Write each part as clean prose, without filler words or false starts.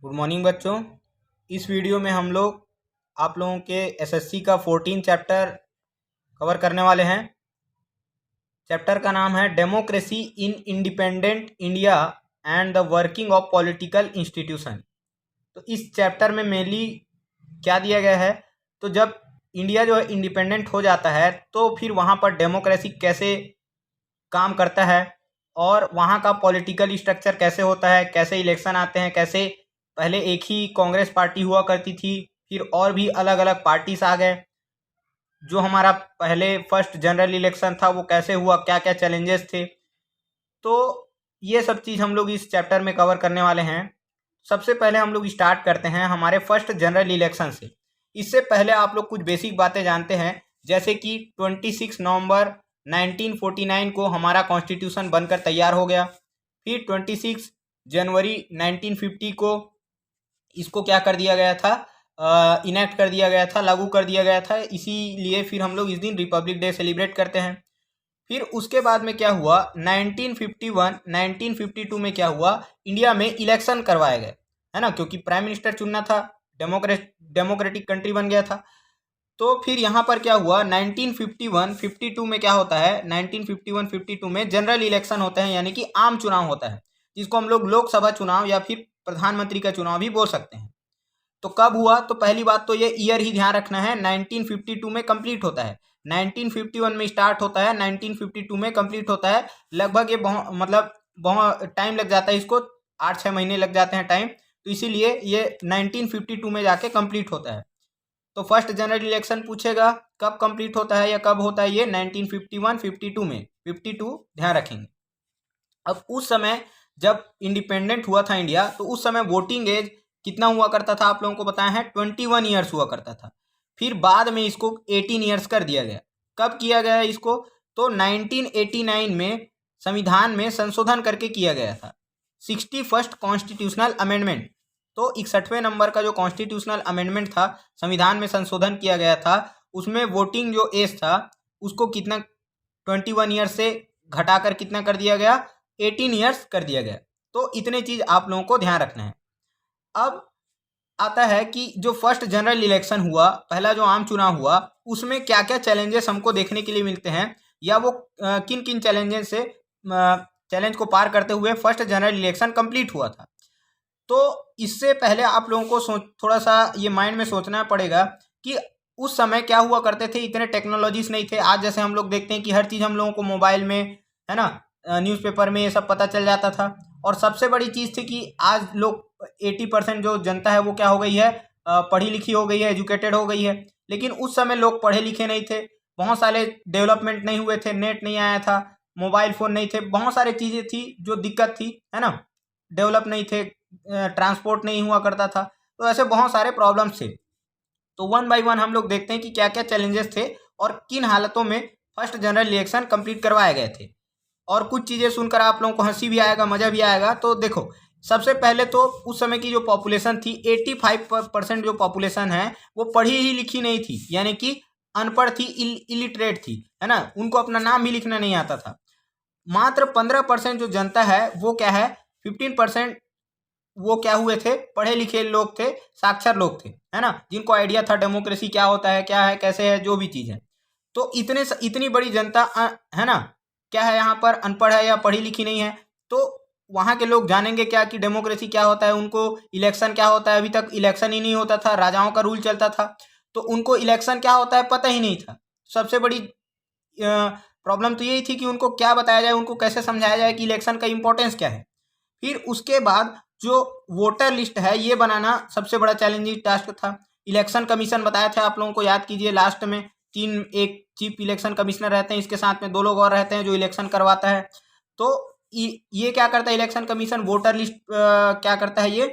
Good morning बच्चों। इस video में हम लोग आप लोगों के एसएससी का 14 चैप्टर कवर करने वाले हैं। चैप्टर का नाम है democracy in independent India and the working of political institution. तो इस चैप्टर में मेनली क्या दिया गया है, तो जब इंडिया जो है इंडिपेंडेंट हो जाता है तो फिर वहाँ पर डेमोक्रेसी कैसे काम करता है और वहाँ का पॉलिटिकल स्ट्रक्चर कैसे होता है, कैसे इलेक्शन आते हैं, कैसे पहले एक ही कांग्रेस पार्टी हुआ करती थी, फिर और भी अलग अलग पार्टीज आ गए। जो हमारा पहले फर्स्ट जनरल इलेक्शन था वो कैसे हुआ, क्या क्या चैलेंजेस थे, तो ये सब चीज़ हम लोग इस चैप्टर में कवर करने वाले हैं। सबसे पहले हम लोग स्टार्ट करते हैं हमारे फर्स्ट जनरल इलेक्शन से। इससे पहले आप लोग कुछ बेसिक बातें जानते हैं, जैसे कि 26 नवंबर 1949 को हमारा कॉन्स्टिट्यूशन बनकर तैयार हो गया। फिर 26 जनवरी 1950 को इसको क्या कर दिया गया था, इनेक्ट कर दिया गया था, लागू कर दिया गया था। इसीलिए फिर हम लोग इस दिन रिपब्लिक डे सेलिब्रेट करते हैं। फिर उसके बाद में क्या हुआ, 1951 1952 में क्या हुआ, इंडिया में इलेक्शन करवाए गए, है ना, क्योंकि प्राइम मिनिस्टर चुनना था, डेमोक्रेटिक कंट्री बन गया था। तो फिर यहाँ पर क्या हुआ, 1951-52 में क्या होता है, 1951-52 में जनरल इलेक्शन होते हैं, यानी कि आम चुनाव होता है, जिसको हम लोग लोकसभा चुनाव या फिर प्रधानमंत्री का चुनाव भी बोल सकते हैं। तो कब हुआ, तो पहली बात तो ये ईयर ही ध्यान रखना है, 1952 में कंप्लीट होता है, 1951 में स्टार्ट होता है, 1952 में कंप्लीट होता है। लगभग ये बहुत टाइम लग जाता है, इसको 8-6 महीने लग जाते हैं टाइम, तो इसीलिए ये 1952 में जाके कंप्लीट होता है। तो फर्स्ट जनरल इलेक्शन पूछेगा कब कंप्लीट होता है या कब होता है, ये 1951-52 में, 52 ध्यान रखेंगे। अब उस समय जब इंडिपेंडेंट हुआ था इंडिया, तो उस समय वोटिंग एज कितना हुआ करता था, आप लोगों को बताया है 21 ईयर्स हुआ करता था। फिर बाद में इसको 18 ईयर्स कर दिया गया। कब किया गया इसको, तो 1989 में संविधान में संशोधन करके किया गया था, 61st कॉन्स्टिट्यूशनल अमेंडमेंट। तो 61वें नंबर का जो कॉन्स्टिट्यूशनल अमेंडमेंट था, संविधान में संशोधन किया गया था, उसमें वोटिंग जो एज था उसको कितना 21 ईयर्स से घटाकर कितना कर दिया गया, 18 ईयर्स कर दिया गया। तो इतने चीज़ आप लोगों को ध्यान रखना है। अब आता है कि जो फर्स्ट जनरल इलेक्शन हुआ, पहला जो आम चुनाव हुआ, उसमें क्या क्या चैलेंजेस हमको देखने के लिए मिलते हैं, या वो किन किन चैलेंज को पार करते हुए फर्स्ट जनरल इलेक्शन कंप्लीट हुआ था। तो इससे पहले आप लोगों को थोड़ा सा ये माइंड में सोचना पड़ेगा कि उस समय क्या हुआ करते थे, इतने टेक्नोलॉजीज नहीं थे। आज जैसे हम लोग देखते हैं कि हर चीज़ हम लोगों को मोबाइल में, है ना, न्यूज़पेपर में ये सब पता चल जाता था। और सबसे बड़ी चीज़ थी कि आज लोग 80% जो जनता है वो क्या हो गई है, पढ़ी लिखी हो गई है, एजुकेटेड हो गई है। लेकिन उस समय लोग पढ़े लिखे नहीं थे, बहुत सारे डेवलपमेंट नहीं हुए थे, नेट नहीं आया था, मोबाइल फ़ोन नहीं थे, बहुत सारी चीज़ें थी जो दिक्कत थी, है ना, डेवलप नहीं थे, ट्रांसपोर्ट नहीं हुआ करता था। तो ऐसे बहुत सारे प्रॉब्लम्स थे। तो वन बाय वन हम लोग देखते हैं कि क्या क्या चैलेंजेस थे और किन हालतों में फर्स्ट जनरल इलेक्शन कंप्लीट करवाए गए थे। और कुछ चीज़ें सुनकर आप लोगों को हंसी भी आएगा, मज़ा भी आएगा। तो देखो, सबसे पहले तो उस समय की जो पॉपुलेशन थी, 85% जो पॉपुलेशन है वो पढ़ी ही लिखी नहीं थी, यानी कि अनपढ़ थी, इलिटरेट थी, है ना, उनको अपना नाम भी लिखना नहीं आता था। मात्र 15% जो जनता है वो क्या है, 15% वो क्या हुए थे, पढ़े लिखे लोग थे, साक्षर लोग थे, है ना, जिनको आइडिया था डेमोक्रेसी क्या होता है, क्या है, कैसे है, जो भी चीज़ है। तो इतनी बड़ी जनता है ना, क्या है, यहाँ पर अनपढ़ है या पढ़ी लिखी नहीं है। तो वहाँ के लोग जानेंगे क्या कि डेमोक्रेसी क्या होता है, उनको इलेक्शन क्या होता है, अभी तक इलेक्शन ही नहीं होता था, राजाओं का रूल चलता था, तो उनको इलेक्शन क्या होता है पता ही नहीं था। सबसे बड़ी प्रॉब्लम तो यही थी कि उनको क्या बताया जाए, उनको कैसे समझाया जाए कि इलेक्शन का इंपॉर्टेंस क्या है। फिर उसके बाद जो वोटर लिस्ट है ये बनाना सबसे बड़ा चैलेंजिंग टास्क था। इलेक्शन कमीशन बताया था आप लोगों को, याद कीजिए, लास्ट में एक चीफ इलेक्शन कमिश्नर रहते हैं, इसके साथ में 2 लोग और रहते हैं जो इलेक्शन करवाता है। तो ये क्या करता है, इलेक्शन कमीशन वोटर लिस्ट क्या करता है, ये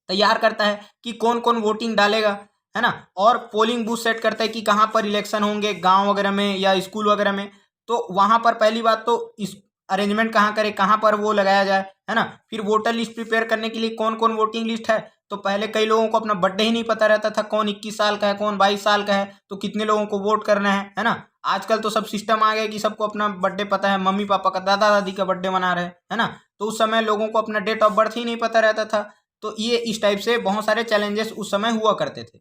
तैयार करता है कि कौन कौन वोटिंग डालेगा, है ना, और पोलिंग बूथ सेट करता है कि कहाँ पर इलेक्शन होंगे, गांव वगैरह में या स्कूल वगैरह में। तो वहाँ पर पहली बात तो इस अरेंजमेंट कहाँ करे, कहाँ पर वो लगाया जाए, है ना। फिर वोटर लिस्ट प्रिपेयर करने के लिए कौन कौन वोटिंग लिस्ट है, तो पहले कई लोगों को अपना बर्थडे ही नहीं पता रहता था, कौन 21 साल का है, कौन 22 साल का है, तो कितने लोगों को वोट करना है ना। आजकल तो सब सिस्टम आ गया कि सबको अपना बर्थडे पता है, मम्मी पापा का, दादा दादी का बर्थडे मना रहे हैं, है ना। तो उस समय लोगों को अपना डेट ऑफ बर्थ ही नहीं पता रहता था। तो ये इस टाइप से बहुत सारे चैलेंजेस उस समय हुआ करते थे।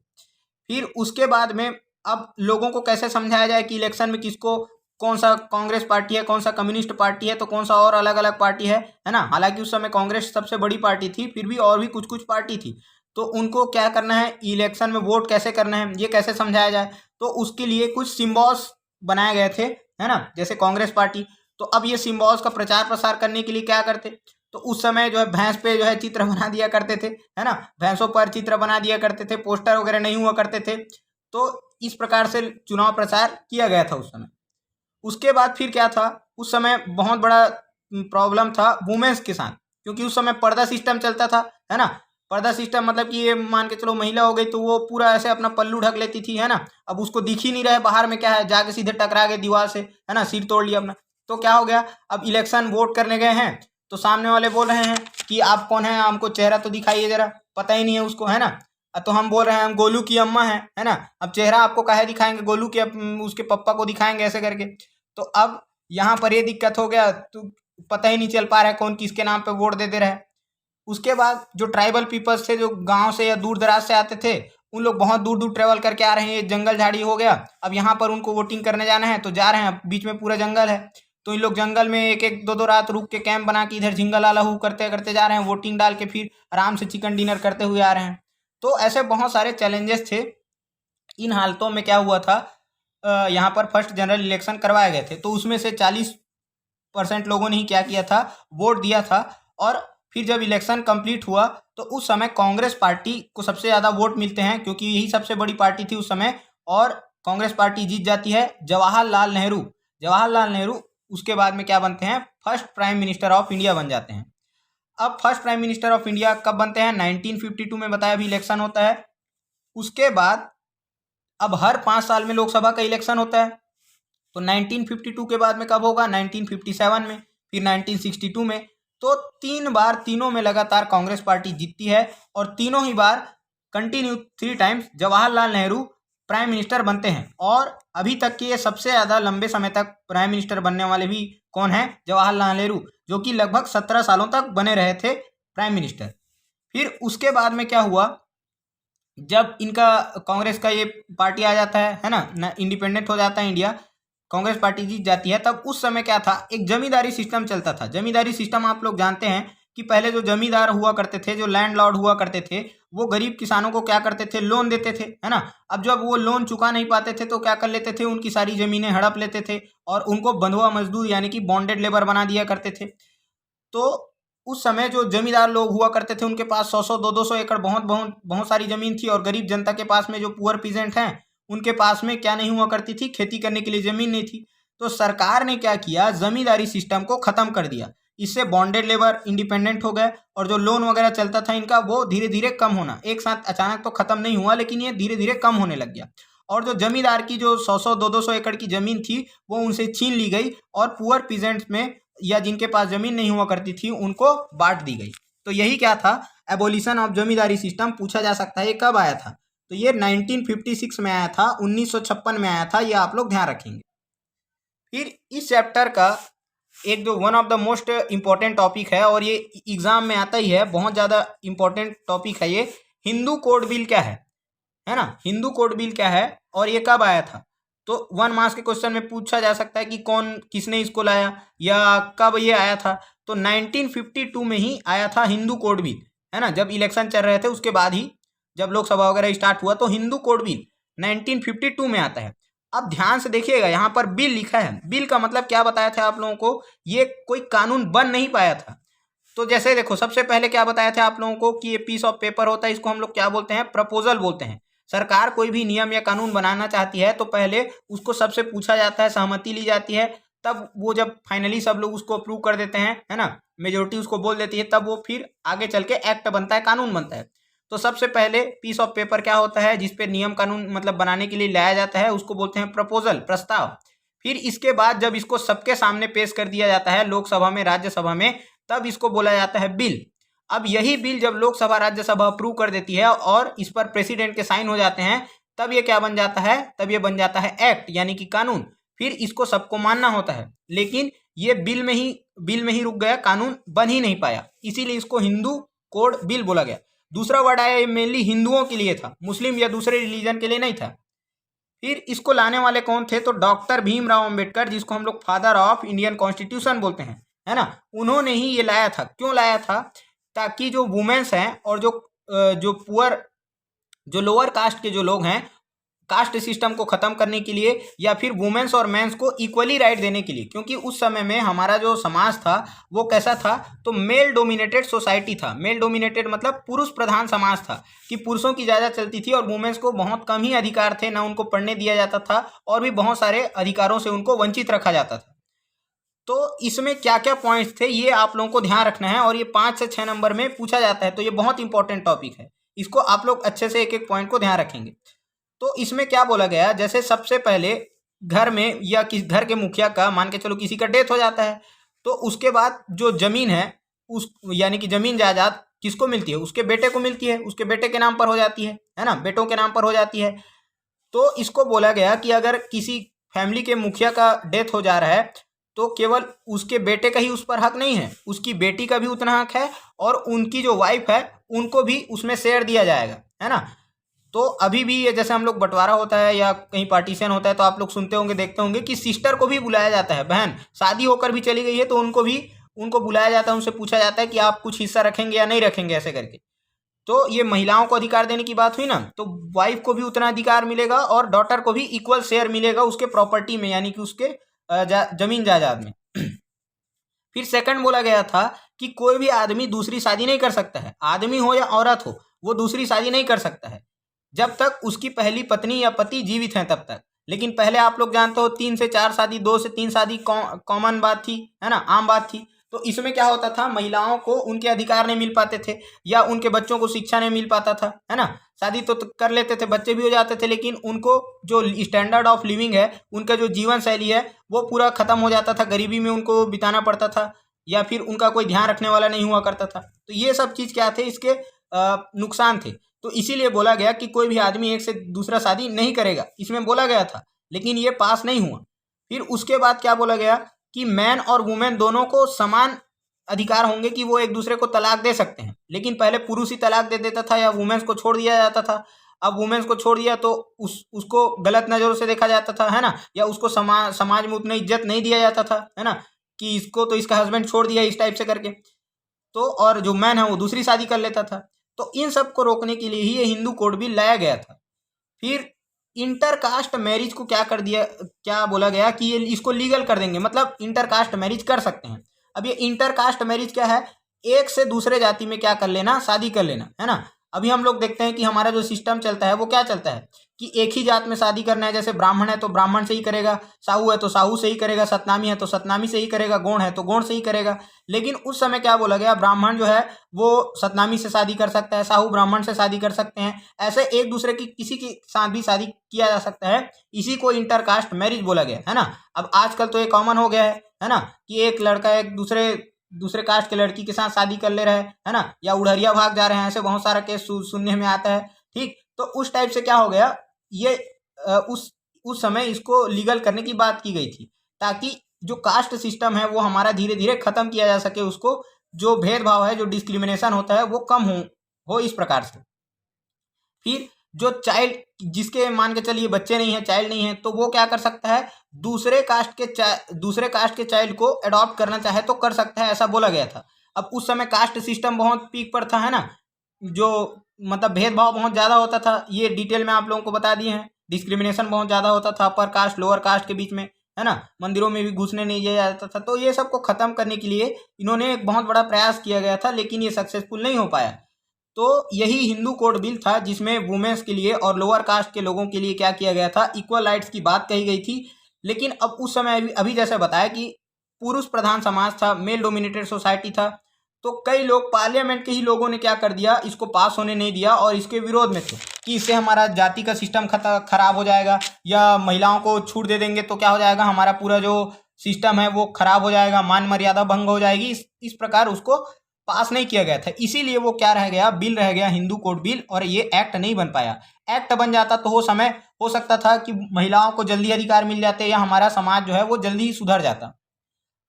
फिर उसके बाद में अब लोगों को कैसे समझाया जाए कि इलेक्शन में किसको, कौन सा कांग्रेस पार्टी है, कौन सा कम्युनिस्ट पार्टी है, तो कौन सा और अलग अलग पार्टी है ना। हालांकि उस समय कांग्रेस सबसे बड़ी पार्टी थी, फिर भी और भी कुछ कुछ पार्टी थी। तो उनको क्या करना है, इलेक्शन में वोट कैसे करना है, ये कैसे समझाया जाए। तो उसके लिए कुछ सिम्बॉल्स बनाए गए थे, है ना। जैसे कांग्रेस पार्टी, तो अब ये सिम्बॉल्स का प्रचार प्रसार करने के लिए क्या करते, तो उस समय जो है भैंस पे जो है चित्र बना दिया करते थे, है ना। भैंसों पर चित्र बना दिया करते थे, पोस्टर वगैरह नहीं हुआ करते थे। तो इस प्रकार से चुनाव प्रचार किया गया था उस समय। उसके बाद फिर क्या था, उस समय बहुत बड़ा प्रॉब्लम था वुमेन्स के साथ, क्योंकि उस समय पर्दा सिस्टम चलता था, है ना। पर्दा सिस्टम मतलब कि ये मान के चलो महिला हो गई तो वो पूरा ऐसे अपना पल्लू ढक लेती थी, है ना। अब उसको दिख ही नहीं रहा है बाहर में क्या है, जाके सीधे टकरा गए दीवार से, है ना, सिर तोड़ लिया अपना। तो क्या हो गया, अब इलेक्शन वोट करने गए हैं तो सामने वाले बोल रहे हैं कि आप कौन है, हमको चेहरा तो दिखाइए जरा, पता ही नहीं है उसको, है ना। तो हम बोल रहे हैं हम गोलू की अम्मा है ना। अब चेहरा आपको काहे दिखाएंगे, गोलू के उसके पप्पा को दिखाएंगे ऐसे करके। तो अब यहाँ पर ये दिक्कत हो गया, तो पता ही नहीं चल पा रहा है कौन किसके नाम पे वोट दे रहा है। उसके बाद जो ट्राइबल पीपल्स थे, जो गांव से या दूर दराज से आते थे, उन लोग बहुत दूर दूर ट्रेवल करके आ रहे हैं, ये जंगल झाड़ी हो गया। अब यहाँ पर उनको वोटिंग करने जाना है तो जा रहे हैं, बीच में पूरा जंगल है। तो इन लोग जंगल में एक एक दो दो रात रुक के कैंप बना के इधर झिंगा लाला हू करते करते जा रहे हैं, वोटिंग डाल के फिर आराम से चिकन डिनर करते हुए आ रहे हैं। तो ऐसे बहुत सारे चैलेंजेस थे। इन हालतों में क्या हुआ था, यहाँ पर फर्स्ट जनरल इलेक्शन करवाए गए थे, तो उसमें से 40% लोगों ने ही क्या किया था, वोट दिया था। और फिर जब इलेक्शन कंप्लीट हुआ तो उस समय कांग्रेस पार्टी को सबसे ज़्यादा वोट मिलते हैं, क्योंकि यही सबसे बड़ी पार्टी थी उस समय, और कांग्रेस पार्टी जीत जाती है। जवाहरलाल नेहरू उसके बाद में क्या बनते हैं, first prime minister of India बन जाते हैं। अब first prime minister of India कब बनते हैं, 1952 में बताया, अभी इलेक्शन होता है। उसके बाद अब हर 5 साल में लोकसभा का इलेक्शन होता है। तो 1952 के बाद में कब होगा, 1957 में, फिर 1962 में। तो 3 बार, तीनों में लगातार कांग्रेस पार्टी जीतती है, और तीनों ही बार continue 3 times Jawaharlal Nehru prime minister बनते हैं। और अभी तक के ये सबसे ज़्यादा लंबे समय तक प्राइम मिनिस्टर बनने वाले भी कौन है, जवाहरलाल नेहरू, जो कि लगभग 17 सालों तक बने रहे थे प्राइम मिनिस्टर। फिर उसके बाद में क्या हुआ, जब इनका कांग्रेस का ये पार्टी आ जाता है ना, इंडिपेंडेंट हो जाता है इंडिया, कांग्रेस पार्टी जीत जाती है। तब उस समय क्या था, एक जमींदारी सिस्टम चलता था। जमींदारी सिस्टम आप लोग जानते हैं कि पहले जो जमींदार हुआ करते थे, जो लैंडलॉर्ड हुआ करते थे, वो गरीब किसानों को क्या करते थे, लोन देते थे, है ना। अब जब वो लोन चुका नहीं पाते थे तो क्या कर लेते थे, उनकी सारी जमीनें हड़प लेते थे और उनको बंधुआ मजदूर यानी कि बॉन्डेड लेबर बना दिया करते थे। तो उस समय जो जमींदार लोग हुआ करते थे, उनके पास 100-100, 200 एकड़ बहुत बहुत बहुत सारी जमीन थी, और गरीब जनता के पास में, जो पुअर पीजेंट हैं, उनके पास में क्या नहीं हुआ करती थी, खेती करने के लिए जमीन नहीं थी। तो सरकार ने क्या किया, जमींदारी सिस्टम को खत्म कर दिया। इससे बॉन्डेड लेबर इंडिपेंडेंट हो गए, और जो लोन वगैरह चलता था इनका, वो धीरे धीरे कम होना, एक साथ अचानक तो खत्म नहीं हुआ, लेकिन ये धीरे धीरे कम होने लग गया। और जो जमींदार की जो 100-100, 200 एकड़ की जमीन थी, वो उनसे छीन ली गई, और पुअर पीजेंट्स में, या जिनके पास जमीन नहीं हुआ करती थी, उनको बांट दी गई। तो यही क्या था, एबोलिशन ऑफ जमींदारी सिस्टम। पूछा जा सकता है ये कब आया था, तो ये 1956 में आया था, 1956 में आया था, ये आप लोग ध्यान रखेंगे। फिर इस चैप्टर का एक जो one of the most important topic है, और ये एग्जाम में आता ही है, बहुत ज़्यादा इम्पोर्टेंट टॉपिक है ये, हिंदू कोड बिल क्या है ना। हिंदू कोड बिल क्या है और ये कब आया था। तो 1 मार्क्स के क्वेश्चन में पूछा जा सकता है कि किसने इसको लाया या कब ये आया था। तो 1952 में ही आया था हिंदू कोड बिल, है ना। जब इलेक्शन चल रहे थे उसके बाद ही, जब लोकसभा वगैरह स्टार्ट हुआ, तो हिंदू कोड बिल 1952 में आता है। अब ध्यान से देखिएगा, यहाँ पर बिल लिखा है। बिल का मतलब क्या बताया था आप लोगों को, ये कोई कानून बन नहीं पाया था। तो जैसे देखो, सबसे पहले क्या बताया था आप लोगों को कि ये पीस ऑफ पेपर होता है, इसको हम लोग क्या बोलते हैं, प्रपोजल बोलते हैं। सरकार कोई भी नियम या कानून बनाना चाहती है तो पहले उसको सबसे पूछा जाता है, सहमति ली जाती है, तब वो जब फाइनली सब लोग उसको अप्रूव कर देते हैं, है ना, मेजोरिटी उसको बोल देती है, तब वो फिर आगे चल के एक्ट बनता है, कानून बनता है। तो सबसे पहले पीस ऑफ पेपर क्या होता है, जिसपे नियम कानून मतलब बनाने के लिए लाया जाता है, उसको बोलते हैं प्रपोजल, प्रस्ताव। फिर इसके बाद जब इसको सबके सामने पेश कर दिया जाता है, लोकसभा में, राज्यसभा में, तब इसको बोला जाता है बिल। अब यही बिल जब लोकसभा राज्यसभा अप्रूव कर देती है और इस पर प्रेसिडेंट के साइन हो जाते हैं, तब ये क्या बन जाता है, तब ये बन जाता है एक्ट यानी कि कानून। फिर इसको सबको मानना होता है, लेकिन ये बिल में ही रुक गया, कानून बन ही नहीं पाया, इसीलिए इसको हिंदू कोड बिल बोला गया। दूसरा वर्ड आया ये मेनली हिंदुओं के लिए था, मुस्लिम या दूसरे रिलीजन के लिए नहीं था। फिर इसको लाने वाले कौन थे, तो डॉक्टर भीमराव अंबेडकर, जिसको हम लोग फादर ऑफ इंडियन कॉन्स्टिट्यूशन बोलते हैं, है ना, उन्होंने ही ये लाया था। क्यों लाया था, ताकि जो वुमेन्स हैं और जो पुअर, जो लोअर कास्ट के जो लोग हैं, कास्ट सिस्टम को खत्म करने के लिए, या फिर वुमेन्स और मेंस को इक्वली राइट देने के लिए। क्योंकि उस समय में हमारा जो समाज था वो कैसा था, तो मेल डोमिनेटेड सोसाइटी था। मेल डोमिनेटेड मतलब पुरुष प्रधान समाज था, कि पुरुषों की ज़्यादा चलती थी और वुमेन्स को बहुत कम ही अधिकार थे, ना उनको पढ़ने दिया जाता था और भी बहुत सारे अधिकारों से उनको वंचित रखा जाता था। तो इसमें क्या क्या पॉइंट्स थे ये आप लोगों को ध्यान रखना है, और ये 5 से 6 नंबर में पूछा जाता है, तो ये बहुत इंपॉर्टेंट टॉपिक है। इसको आप लोग अच्छे से एक एक पॉइंट को ध्यान रखेंगे। तो इसमें क्या बोला गया, जैसे सबसे पहले घर में या किस घर के मुखिया का, मान के चलो किसी का डेथ हो जाता है, तो उसके बाद जो जमीन है उस, यानी कि जमीन जायदाद किसको मिलती है, उसके बेटे को मिलती है, उसके बेटे के नाम पर हो जाती है ना, बेटों के नाम पर हो जाती है। तो इसको बोला गया कि अगर किसी फैमिली के मुखिया का डेथ हो जा रहा है तो केवल उसके बेटे का ही उस पर हक नहीं है, उसकी बेटी का भी उतना हक है, और उनकी जो वाइफ है उनको भी उसमें शेयर दिया जाएगा, है ना। तो अभी भी ये जैसे हम लोग बंटवारा होता है या कहीं पार्टीशन होता है तो आप लोग सुनते होंगे, देखते होंगे कि सिस्टर को भी बुलाया जाता है, बहन शादी होकर भी चली गई है तो उनको बुलाया जाता है, उनसे पूछा जाता है कि आप कुछ हिस्सा रखेंगे या नहीं रखेंगे, ऐसे करके। तो ये महिलाओं को अधिकार देने की बात हुई ना, तो वाइफ को भी उतना अधिकार मिलेगा और डॉटर को भी इक्वल शेयर मिलेगा उसके प्रॉपर्टी में, यानी कि उसके जमीन जायदाद में। फिर सेकंड बोला गया था कि कोई भी आदमी दूसरी शादी नहीं कर सकता है, आदमी हो या औरत हो, वो दूसरी शादी नहीं कर सकता है जब तक उसकी पहली पत्नी या पति जीवित हैं तब तक। लेकिन पहले आप लोग जानते हो 3 से 4 शादी, 2 से 3 शादी कॉमन बात थी, है ना, आम बात थी। तो इसमें क्या होता था, महिलाओं को उनके अधिकार नहीं मिल पाते थे, या उनके बच्चों को शिक्षा नहीं मिल पाता था, है ना। शादी तो कर लेते थे, बच्चे भी हो जाते थे, लेकिन उनको जो स्टैंडर्ड ऑफ लिविंग है, उनका जो जीवन शैली है वो पूरा खत्म हो जाता था, गरीबी में उनको बिताना पड़ता था, या फिर उनका कोई ध्यान रखने वाला नहीं हुआ करता था। तो ये सब चीज़ क्या थे, इसके नुकसान थे। तो इसीलिए बोला गया कि कोई भी आदमी एक से दूसरा शादी नहीं करेगा, इसमें बोला गया था, लेकिन ये पास नहीं हुआ। फिर उसके बाद क्या बोला गया कि मैन और वुमेन दोनों को समान अधिकार होंगे कि वो एक दूसरे को तलाक दे सकते हैं। लेकिन पहले पुरुष ही तलाक दे देता था या वुमेन्स को छोड़ दिया जाता था। अब वुमेन्स को छोड़ दिया तो उसको गलत नज़रों से देखा जाता था, है ना, या उसको समाज में उतनी इज्जत नहीं दिया जाता था, है ना, कि इसको तो इसका हस्बैंड छोड़ दिया, इस टाइप से करके। तो और जो मैन है वो दूसरी शादी कर लेता था। तो इन सब को रोकने के लिए ही ये हिंदू कोड बिल लाया गया था। फिर इंटरकास्ट मैरिज को क्या कर दिया, क्या बोला गया कि ये इसको लीगल कर देंगे, मतलब इंटरकास्ट मैरिज कर सकते हैं। अब ये इंटरकास्ट मैरिज क्या है, एक से दूसरे जाति में क्या कर लेना, शादी कर लेना, है ना। अभी हम लोग देखते हैं कि हमारा जो सिस्टम चलता है वो क्या चलता है कि एक ही जात में शादी करना है। जैसे ब्राह्मण है तो ब्राह्मण से ही करेगा, साहू है तो साहू से ही करेगा, सतनामी है तो सतनामी से ही करेगा, गौण है तो गौण से ही करेगा। लेकिन उस समय क्या बोला गया, ब्राह्मण जो है वो सतनामी से शादी कर सकता है, साहू ब्राह्मण से शादी कर सकते हैं, ऐसे एक दूसरे की किसी के साथ भी शादी किया जा सकता है। इसी को इंटरकास्ट मैरिज बोला गया, है ना। अब आजकल तो ये कॉमन हो गया है ना, कि एक लड़का एक दूसरे कास्ट के लड़की के साथ शादी कर ले रहा है ना, या उड़हरिया भाग जा रहे हैं, ऐसे बहुत सारा केस सुनने में आता है। ठीक, तो उस टाइप से क्या हो गया, ये उस समय इसको लीगल करने की बात की गई थी, ताकि जो कास्ट सिस्टम है वो हमारा धीरे धीरे खत्म किया जा सके, उसको जो भेदभाव है, जो डिस्क्रिमिनेशन होता है वो कम हो इस प्रकार से। फिर जो चाइल्ड, जिसके मान के चलिए बच्चे नहीं है, चाइल्ड नहीं है, तो वो क्या कर सकता है, दूसरे कास्ट के चाइल्ड को अडॉप्ट करना चाहे तो कर सकता है, ऐसा बोला गया था। अब उस समय कास्ट सिस्टम बहुत पीक पर था, है ना, जो मतलब भेदभाव बहुत ज़्यादा होता था, ये डिटेल में आप लोगों को बता दिए हैं। डिस्क्रिमिनेशन बहुत ज़्यादा होता था अपर कास्ट लोअर कास्ट के बीच में, है ना, मंदिरों में भी घुसने नहीं दिया जाता था। तो ये सब को ख़त्म करने के लिए इन्होंने एक बहुत बड़ा प्रयास किया गया था, लेकिन ये सक्सेसफुल नहीं हो पाया। तो यही हिंदू कोड बिल था, जिसमें वुमेन्स के लिए और लोअर कास्ट के लोगों के लिए क्या किया गया था, इक्वल राइट्स की बात कही गई थी। लेकिन अब उस समय अभी जैसे बताया कि पुरुष प्रधान समाज था, मेल डोमिनेटेड सोसाइटी था, तो कई लोग पार्लियामेंट के ही लोगों ने क्या कर दिया, इसको पास होने नहीं दिया और इसके विरोध में थे कि इससे हमारा जाति का सिस्टम खराब हो जाएगा, या महिलाओं को छूट दे देंगे तो क्या हो जाएगा, हमारा पूरा जो सिस्टम है वो खराब हो जाएगा, मान मर्यादा भंग हो जाएगी। इस प्रकार उसको पास नहीं किया गया था। इसीलिए वो क्या रह गया, बिल रह गया, हिंदू कोड बिल, और ये एक्ट नहीं बन पाया। एक्ट बन जाता तो हो सकता था कि महिलाओं को जल्दी अधिकार मिल जाते, या हमारा समाज जो है वो जल्दी ही सुधर जाता।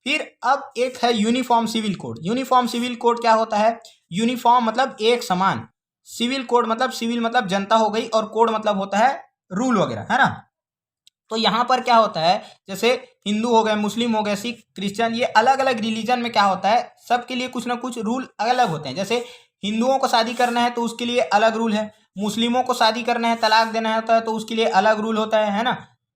फिर अब एक है uniform civil code. Uniform civil code क्या होता है, यूनिफॉर्म मतलब एक समान, सिविल कोड मतलब सिविल मतलब जनता हो गई, और कोड मतलब होता है रूल वगैरह, है ना। तो यहाँ पर क्या होता है, जैसे हिंदू हो गए, मुस्लिम हो गए, सिख, क्रिश्चियन, ये अलग अलग रिलीजन में क्या होता है, सबके लिए कुछ ना कुछ रूल अलग होते हैं। जैसे हिंदुओं को शादी करना है तो उसके लिए अलग रूल है, मुस्लिमों को शादी करना है, तलाक देना होता है तो उसके लिए अलग रूल होता है ना।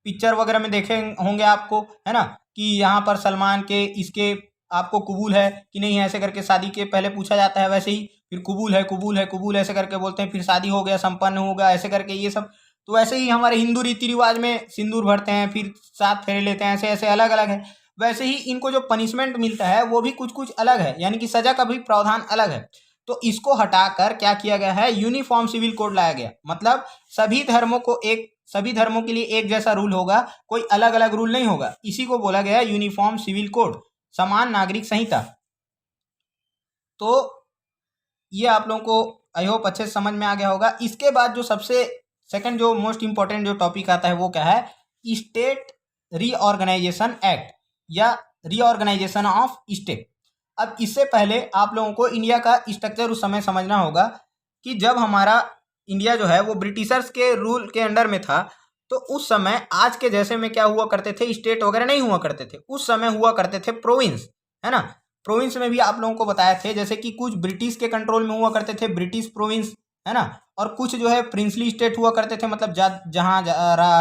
पिक्चर वगैरह में देखे होंगे आपको, है ना, कि यहाँ पर सलमान के इसके आपको कबूल है कि नहीं, ऐसे करके शादी के पहले पूछा जाता है, वैसे ही फिर कबूल है कबूल है कबूल ऐसे करके बोलते हैं, फिर शादी हो गया, संपन्न हो गया, ऐसे करके ये सब। तो वैसे ही हमारे हिंदू रीति रिवाज में सिंदूर भरते हैं, फिर 7 फेरे लेते हैं, ऐसे ऐसे अलग अलग है। वैसे ही इनको जो पनिशमेंट मिलता है वो भी कुछ कुछ अलग है, यानी कि सजा का भी प्रावधान अलग है। तो इसको हटाकर क्या किया गया है, यूनिफॉर्म सिविल कोड लाया गया। मतलब सभी धर्मों के लिए एक जैसा रूल होगा, कोई अलग अलग रूल नहीं होगा। इसी को बोला गया है यूनिफॉर्म सिविल कोड, समान नागरिक संहिता। तो ये आप लोगों को आई होप अच्छे से समझ में आ गया होगा। इसके बाद जो सबसे सेकंड जो मोस्ट इंपॉर्टेंट जो टॉपिक आता है वो क्या है, स्टेट रीऑर्गेनाइजेशन एक्ट या रीऑर्गेनाइजेशन ऑफ स्टेट। अब इससे पहले आप लोगों को इंडिया का स्ट्रक्चर उस समय समझना होगा कि जब हमारा इंडिया जो है वो ब्रिटिशर्स के रूल के अंडर में था, तो उस समय आज के जैसे में क्या हुआ करते थे, स्टेट वगैरह नहीं हुआ करते थे। उस समय हुआ करते थे प्रोविंस, है ना। प्रोविंस में भी आप लोगों को बताया थे, जैसे कि कुछ ब्रिटिश के कंट्रोल में हुआ करते थे, ब्रिटिश प्रोविंस, है ना, और कुछ जो है प्रिंसली स्टेट हुआ करते थे, मतलब जहाँ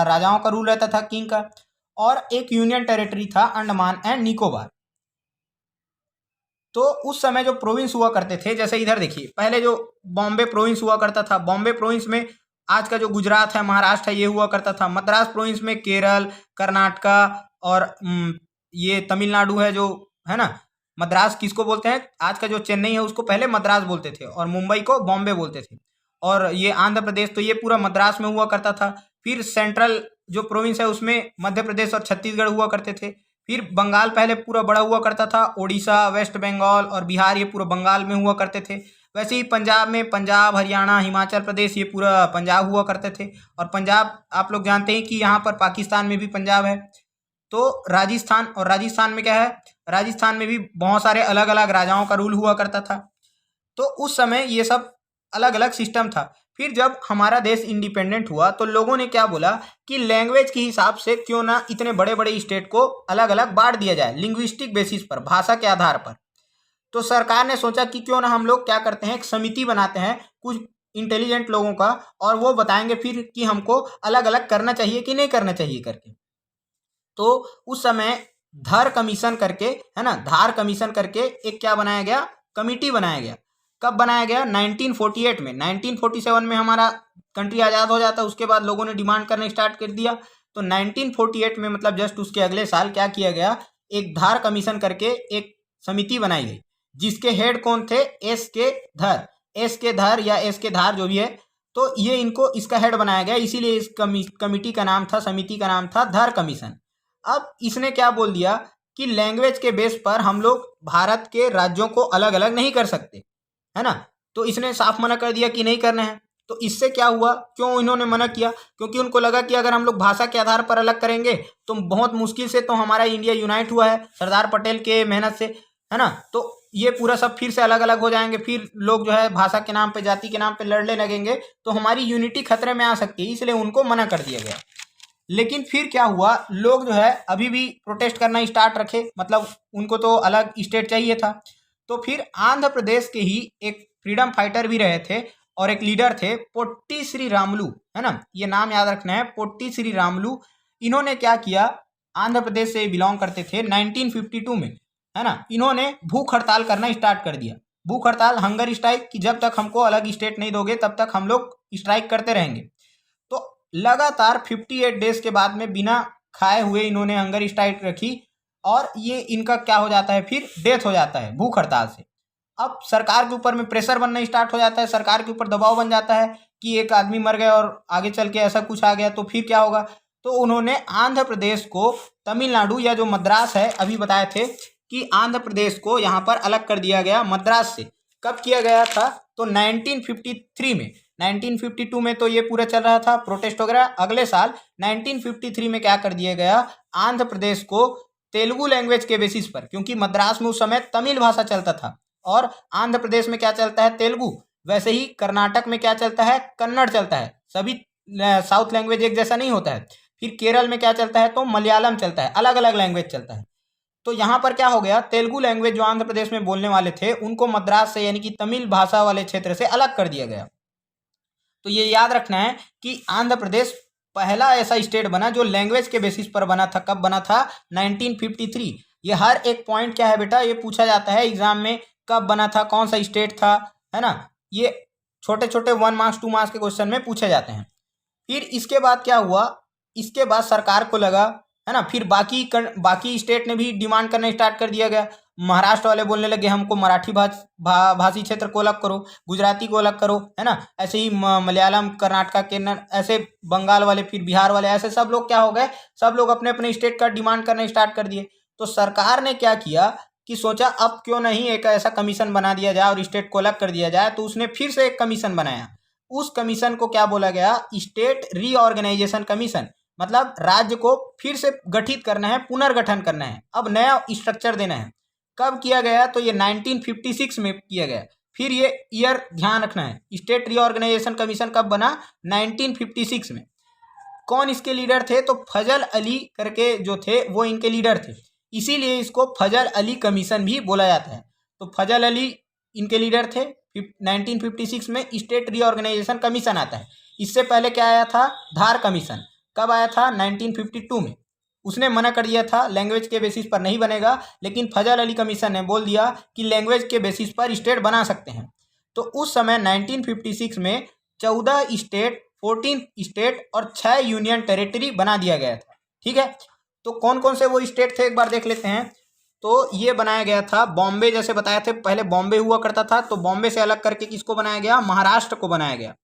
राजाओं का रूल रहता था, किंग का। और एक यूनियन टेरिटरी था अंडमान एंड निकोबार। तो उस समय जो प्रोविंस हुआ करते थे, जैसे इधर देखिए, पहले जो बॉम्बे प्रोविंस हुआ करता था, बॉम्बे प्रोविंस में आज का जो गुजरात है, महाराष्ट्र है, ये हुआ करता था। मद्रास प्रोविंस में केरल, कर्नाटका और ये तमिलनाडु है जो, है ना। मद्रास किसको बोलते हैं, आज का जो चेन्नई है उसको पहले मद्रास बोलते थे, और मुंबई को बॉम्बे बोलते थे। और ये आंध्र प्रदेश, तो ये पूरा मद्रास में हुआ करता था। फिर सेंट्रल जो प्रोविंस है उसमें मध्य प्रदेश और छत्तीसगढ़ हुआ करते थे। फिर बंगाल पहले पूरा बड़ा हुआ करता था, उड़ीसा, वेस्ट बंगाल और बिहार ये पूरा बंगाल में हुआ करते थे। वैसे ही पंजाब में पंजाब, हरियाणा, हिमाचल प्रदेश ये पूरा पंजाब हुआ करते थे। और पंजाब आप लोग जानते हैं कि यहाँ पर पाकिस्तान में भी पंजाब है। तो राजस्थान, और राजस्थान में क्या है, राजस्थान में भी बहुत सारे अलग अलग राजाओं का रूल हुआ करता था। तो उस समय ये सब अलग अलग सिस्टम था। फिर जब हमारा देश इंडिपेंडेंट हुआ तो लोगों ने क्या बोला कि लैंग्वेज के हिसाब से क्यों ना इतने बड़े बड़े स्टेट को अलग अलग बांट दिया जाए, लिंग्विस्टिक बेसिस पर, भाषा के आधार पर। तो सरकार ने सोचा कि क्यों ना हम लोग क्या करते हैं, एक समिति बनाते हैं कुछ इंटेलिजेंट लोगों का, और वो बताएंगे फिर कि हमको अलग अलग करना चाहिए कि नहीं करना चाहिए करके। तो उस समय धर कमीशन करके, है ना, धार कमीशन करके एक क्या बनाया गया, कमिटी बनाया गया। कब बनाया गया, 1948 में। 1947 में हमारा कंट्री आज़ाद हो जाता है, उसके बाद लोगों ने डिमांड करना स्टार्ट कर दिया। तो 1948 में, मतलब जस्ट उसके अगले साल क्या किया गया, एक धार कमीशन करके एक समिति बनाई गई, जिसके हेड कौन थे, एस के धर, एस के धर या एस के धार जो भी है। तो ये इनको इसका हेड बनाया गया, इसीलिए इस कमिटी का नाम था, समिति का नाम था धर कमीशन। अब इसने क्या बोल दिया कि लैंग्वेज के बेस पर हम लोग भारत के राज्यों को अलग अलग नहीं कर सकते, है ना। तो इसने साफ मना कर दिया कि नहीं करना है। तो इससे क्या हुआ, क्यों इन्होंने मना किया, क्योंकि उनको लगा कि अगर हम लोग भाषा के आधार पर अलग करेंगे तो बहुत मुश्किल से तो हमारा इंडिया यूनाइट हुआ है सरदार पटेल के मेहनत से, है ना। तो ये पूरा सब फिर से अलग अलग हो जाएंगे, फिर लोग जो है भाषा के नाम पे, जाति के नाम पे लड़ने लगेंगे, तो हमारी यूनिटी खतरे में आ सकती है, इसलिए उनको मना कर दिया गया। लेकिन फिर क्या हुआ, लोग जो है अभी भी प्रोटेस्ट करना स्टार्ट रखे, मतलब उनको तो अलग स्टेट चाहिए था। तो फिर आंध्र प्रदेश के ही एक फ्रीडम फाइटर भी रहे थे और एक लीडर थे, पोट्टी श्री रामुलु, है ना, ये नाम याद रखना है, पोट्टी श्री रामुलु। इन्होंने क्या किया, आंध्र प्रदेश से बिलोंग करते थे, 1952 में, है ना, इन्होंने भूख हड़ताल करना स्टार्ट कर दिया। भूख हड़ताल, हंगर स्ट्राइक, कि जब तक हमको अलग स्टेट नहीं दोगे तब तक हम लोग स्ट्राइक करते रहेंगे। तो लगातार 58 डेज के बाद में बिना खाए हुए इन्होंने हंगर स्ट्राइक रखी, और ये इनका क्या हो जाता है, फिर डेथ हो जाता है भूख हड़ताल से। अब सरकार के ऊपर में प्रेशर बनना स्टार्ट हो जाता है, सरकार के ऊपर दबाव बन जाता है कि एक आदमी मर गया और आगे चल के ऐसा कुछ आ गया तो फिर क्या होगा। तो उन्होंने आंध्र प्रदेश को तमिलनाडु या जो मद्रास है, अभी बताए थे कि आंध्र प्रदेश को यहाँ पर अलग कर दिया गया मद्रास से। कब किया गया था, तो 1953 में। 1952 में तो ये पूरा चल रहा था प्रोटेस्ट वगैरह। अगले साल 1953 में क्या कर दिया गया, आंध्र प्रदेश को तेलुगु लैंग्वेज के बेसिस पर, क्योंकि मद्रास में उस समय तमिल भाषा चलता था और आंध्र प्रदेश में क्या चलता है, तेलुगु। वैसे ही कर्नाटक में क्या चलता है, कन्नड़ चलता है। सभी साउथ लैंग्वेज एक जैसा नहीं होता है। फिर केरल में क्या चलता है, तो मलयालम चलता है, अलग अलग लैंग्वेज चलता है। तो यहाँ पर क्या हो गया, तेलुगु लैंग्वेज जो आंध्र प्रदेश में बोलने वाले थे उनको मद्रास से यानी कि तमिल भाषा वाले क्षेत्र से अलग कर दिया गया। तो ये याद रखना है कि आंध्र प्रदेश पहला ऐसा स्टेट बना जो लैंग्वेज के बेसिस पर बना था। कब बना था, 1953। ये हर एक पॉइंट क्या है बेटा, ये पूछा जाता है एग्जाम में, कब बना था, कौन सा स्टेट था, है ना। ये छोटे छोटे 1 मार्क्स 2 मार्क्स के क्वेश्चन में पूछे जाते हैं। फिर इसके बाद क्या हुआ, इसके बाद सरकार को लगा, है ना, फिर बाकी स्टेट ने भी डिमांड करना स्टार्ट कर दिया गया। महाराष्ट्र वाले बोलने लगे हमको मराठी भाषी क्षेत्र को अलग करो, गुजराती को अलग करो, है ना। ऐसे ही मलयालम, कर्नाटक, केरल, ऐसे बंगाल वाले, फिर बिहार वाले, ऐसे सब लोग क्या हो गए, सब लोग अपने अपने स्टेट का डिमांड करना स्टार्ट कर दिए। तो सरकार ने क्या किया कि सोचा अब क्यों नहीं एक ऐसा कमीशन बना दिया जाए और स्टेट को अलग कर दिया जाए। तो उसने फिर से एक कमीशन बनाया। उस कमीशन को क्या बोला गया, स्टेट रीऑर्गेनाइजेशन कमीशन। मतलब राज्य को फिर से गठित करना है, पुनर्गठन करना है, अब नया स्ट्रक्चर देना है। कब किया गया, तो ये 1956 में किया गया। फिर ये ईयर ध्यान रखना है, स्टेट रीऑर्गेनाइजेशन कमीशन कब बना, 1956 में। कौन इसके लीडर थे, तो फजल अली करके जो थे वो इनके लीडर थे, इसीलिए इसको फजल अली कमीशन भी बोला जाता है। तो फजल अली इनके लीडर थे। 1956 में स्टेट रीऑर्गेनाइजेशन कमीशन आता है। इससे पहले क्या आया था, धार कमीशन। कब आया था, 1952 में। उसने मना कर दिया था, लैंग्वेज के बेसिस पर नहीं बनेगा, लेकिन फजल अली कमीशन ने बोल दिया कि लैंग्वेज के बेसिस पर स्टेट बना सकते हैं। तो उस समय 1956 में 14 स्टेट, 14 स्टेट और 6 यूनियन टेरिटरी बना दिया गया था। ठीक है, तो कौन कौन से वो स्टेट थे एक बार देख लेते हैं। तो ये बनाया गया था बॉम्बे, जैसे बताए थे पहले बॉम्बे हुआ करता था, तो बॉम्बे से अलग करके किसको बनाया गया, महाराष्ट्र को बनाया गया,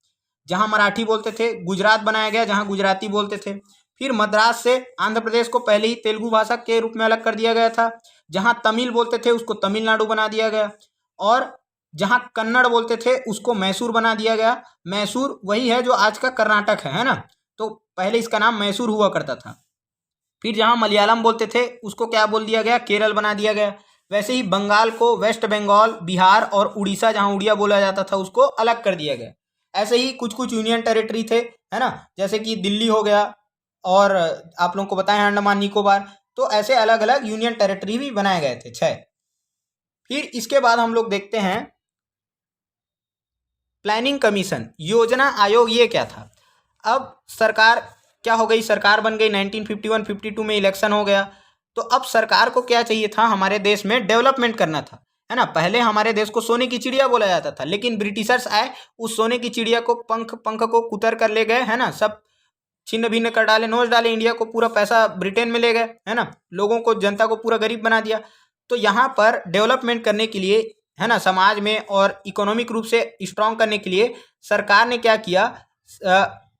जहां मराठी बोलते थे। गुजरात बनाया गया, जहां गुजराती बोलते थे। फिर मद्रास से आंध्र प्रदेश को पहले ही तेलुगु भाषा के रूप में अलग कर दिया गया था। जहां तमिल बोलते थे उसको तमिलनाडु बना दिया गया, और जहां कन्नड़ बोलते थे उसको मैसूर बना दिया गया। मैसूर वही है जो आज का कर्नाटक है ना। तो पहले इसका नाम मैसूर हुआ करता था। फिर जहां मलयालम बोलते थे उसको क्या बोल दिया गया, केरल बना दिया गया। वैसे ही बंगाल को वेस्ट बंगाल, बिहार और उड़ीसा जहां उड़िया बोला जाता था उसको अलग कर दिया गया। ऐसे ही कुछ कुछ यूनियन टेरिटरी थे, है ना, जैसे कि दिल्ली हो गया, और आप लोगों को बताएं अंडमान निकोबार। तो ऐसे अलग अलग यूनियन टेरिटरी भी बनाए गए थे 6। फिर इसके बाद हम लोग देखते हैं प्लानिंग कमीशन, योजना आयोग, ये क्या था। अब सरकार क्या हो गई, सरकार बन गई 1951-52 में इलेक्शन हो गया। तो अब सरकार को क्या चाहिए था, हमारे देश में डेवलपमेंट करना था, है ना। पहले हमारे देश को सोने की चिड़िया बोला जाता था, लेकिन ब्रिटिशर्स आए, उस सोने की चिड़िया को पंख को कुतर कर ले गए, है ना, सब छिन्न भिन्न कर डाले, नोच डाले इंडिया को, पूरा पैसा ब्रिटेन में ले गए, है ना, लोगों को, जनता को पूरा गरीब बना दिया। तो यहाँ पर डेवलपमेंट करने के लिए, है ना, समाज में और इकोनॉमिक रूप से स्ट्रांग करने के लिए सरकार ने क्या किया,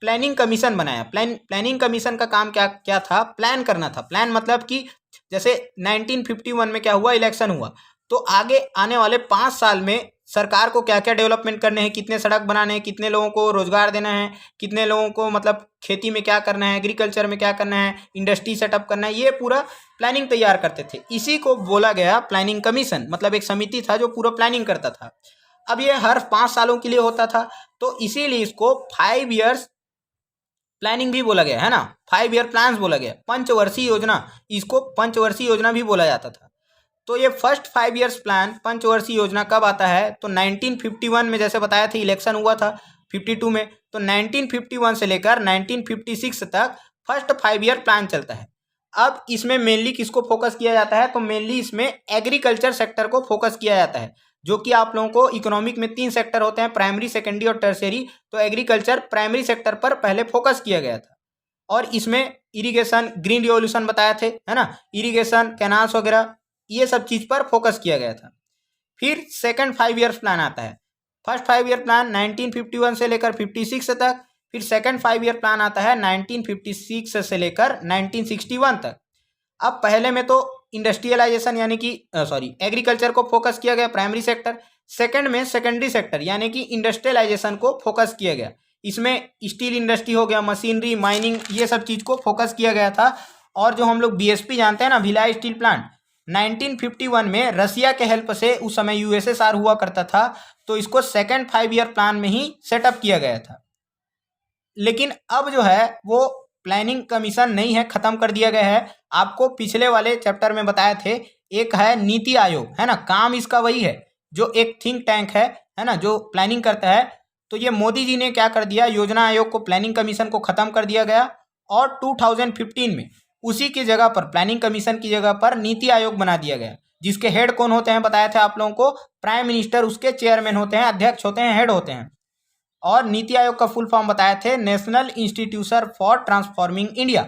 प्लानिंग कमीशन बनाया। प्लानिंग कमीशन का काम क्या क्या था, प्लान करना था। प्लान मतलब कि जैसे 1951 में क्या हुआ, इलेक्शन हुआ, तो आगे आने वाले 5 साल में सरकार को क्या क्या डेवलपमेंट करने हैं, कितने सड़क बनाने हैं, कितने लोगों को रोजगार देना है, कितने लोगों को मतलब खेती में क्या करना है, एग्रीकल्चर में क्या करना है, इंडस्ट्री सेटअप करना है, ये पूरा प्लानिंग तैयार करते थे। इसी को बोला गया प्लानिंग कमीशन। मतलब एक समिति था जो पूरा प्लानिंग करता था। अब ये हर 5 सालों के लिए होता था, तो इसीलिए इसको 5 ईयर्स प्लानिंग भी बोला गया, है ना, 5 ईयर प्लान्स बोला गया। पंचवर्षीय योजना, इसको पंचवर्षीय योजना भी बोला जाता था। तो ये फर्स्ट 5 ईयर्स प्लान, पंचवर्षीय योजना कब आता है, तो 1951 में, जैसे बताया था इलेक्शन हुआ था 52 में, तो 1951 से लेकर 1956 तक फर्स्ट 5 ईयर प्लान चलता है। अब इसमें मेनली किसको फोकस किया जाता है, तो मेनली इसमें एग्रीकल्चर सेक्टर को फोकस किया जाता है, जो कि आप लोगों को इकोनॉमिक में 3 सेक्टर होते हैं, प्राइमरी, सेकेंडरी और टर्शियरी। तो एग्रीकल्चर प्राइमरी सेक्टर पर पहले फोकस किया गया था, और इसमें इरिगेशन, ग्रीन रिवॉल्यूशन बताए थे, है ना, इरिगेशन, कैनाल्स वगैरह, ये सब चीज पर फोकस किया गया था। फिर सेकंड 5 ईयर प्लान आता है। फर्स्ट 5 ईयर प्लान 1951 से लेकर 56 तक, फिर सेकंड 5 ईयर प्लान आता है 1956 से लेकर 1961 तक। अब पहले में तो इंडस्ट्रियलाइजेशन यानी कि एग्रीकल्चर को फोकस किया गया, प्राइमरी सेक्टर। सेकंड में सेकेंडरी सेक्टर यानी कि इंडस्ट्रियलाइजेशन को फोकस किया गया। इसमें स्टील इंडस्ट्री हो गया, मशीनरी, माइनिंग, ये सब चीज को फोकस किया गया था। और जो हम लोग बीएसपी जानते हैं ना, भिलाई स्टील प्लांट, 1951 में रसिया के हेल्प से, उस समय यूएसएसआर हुआ करता था, तो इसको सेकेंड 5 ईयर प्लान में ही सेटअप किया गया था। लेकिन अब जो है वो प्लानिंग कमीशन नहीं है, खत्म कर दिया गया है। आपको पिछले वाले चैप्टर में बताए थे, एक है नीति आयोग, है ना, काम इसका वही है जो एक थिंक टैंक है ना, जो प्लानिंग करता है। तो ये मोदी जी ने क्या कर दिया, योजना आयोग को, प्लानिंग कमीशन को खत्म कर दिया गया और 2015 में उसी की जगह पर, प्लानिंग कमीशन की जगह पर नीति आयोग बना दिया गया, जिसके हेड कौन होते हैं बताए थे आप लोगों को, प्राइम मिनिस्टर उसके चेयरमैन होते हैं, अध्यक्ष होते हैं, हेड होते हैं। और नीति आयोग का फुल फॉर्म बताए थे, national institution for transforming India.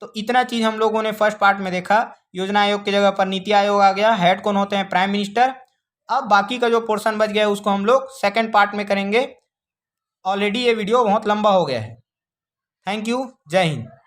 तो इतना चीज हम लोगों ने फर्स्ट पार्ट में देखा, योजना आयोग की जगह पर नीति आयोग आ गया, हेड कौन होते हैं, प्राइम मिनिस्टर। अब बाकी का जो पोर्शन बच गया है उसको हम लोग सेकंड पार्ट में करेंगे। ऑलरेडी ये वीडियो बहुत लंबा हो गया है। थैंक यू, जय हिंद।